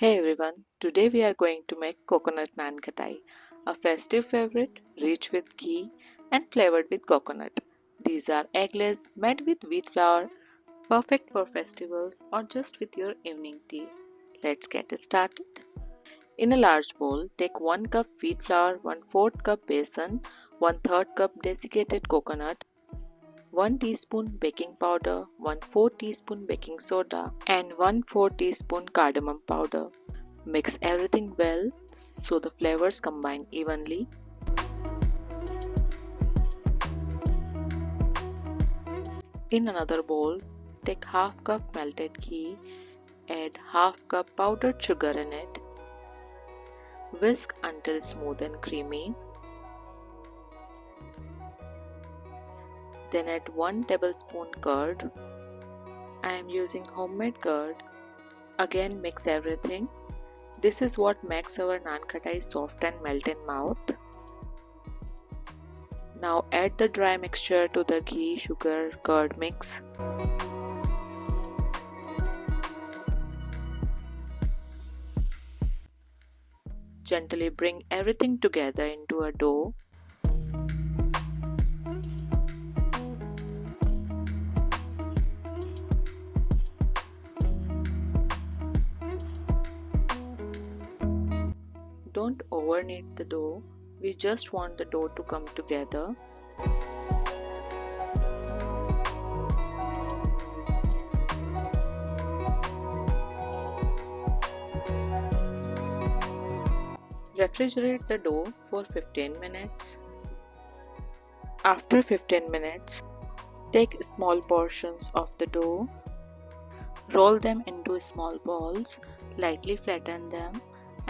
Hey everyone, today we are going to make coconut Nankhatai, a festive favorite rich with ghee and flavored with coconut. These are eggless, made with wheat flour, perfect for festivals or just with your evening tea. Let's get started. In a large bowl, take 1 cup wheat flour, 1/4 cup besan, 1/3 cup desiccated coconut, 1 teaspoon baking powder, 1/4 teaspoon baking soda, and 1/4 teaspoon cardamom powder. Mix everything well so the flavors combine evenly. In another bowl, take half cup melted ghee, add half cup powdered sugar in it. Whisk until smooth and creamy. Then add 1 tablespoon curd. I am using homemade curd. Again mix everything. This is what makes our Nankhatai soft and melt in mouth. Now add the dry mixture to the ghee, sugar, curd mix. Gently bring everything together into a dough. Don't over knead the dough, we just want the dough to come together. Refrigerate the dough for 15 minutes. After 15 minutes, take small portions of the dough, roll them into small balls, lightly flatten them,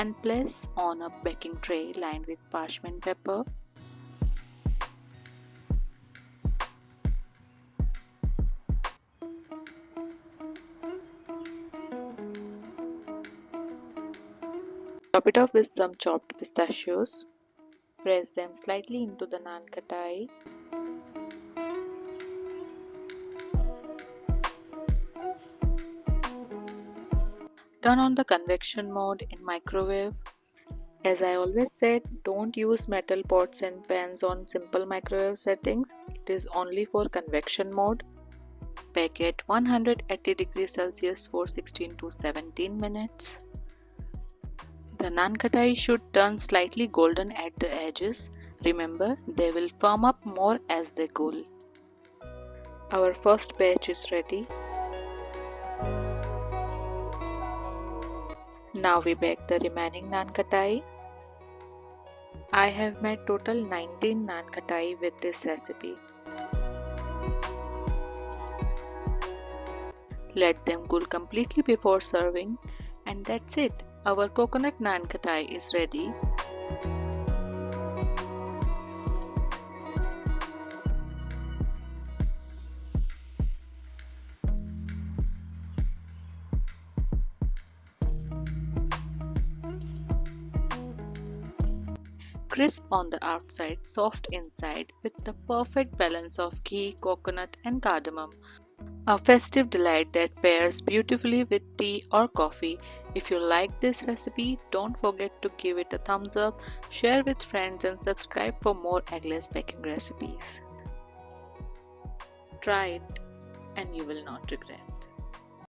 and place on a baking tray lined with parchment paper. Top it off with some chopped pistachios. Press them slightly into the Nankhatai. Turn on the convection mode in microwave. As I always said, don't use metal pots and pans on simple microwave settings. It is only for convection mode. Bake at 180 degrees Celsius for 16 to 17 minutes. The Nankhatai should turn slightly golden at the edges. Remember, they will firm up more as they cool. Our first batch is ready. Now we bake the remaining Nankhatai. I have made total 19 Nankhatai with this recipe. Let them cool completely before serving, and that's it. Our coconut Nankhatai is ready. Crisp on the outside, soft inside, with the perfect balance of ghee, coconut, and cardamom. A festive delight that pairs beautifully with tea or coffee. If you like this recipe, don't forget to give it a thumbs up, share with friends, and subscribe for more eggless baking recipes. Try it and you will not regret.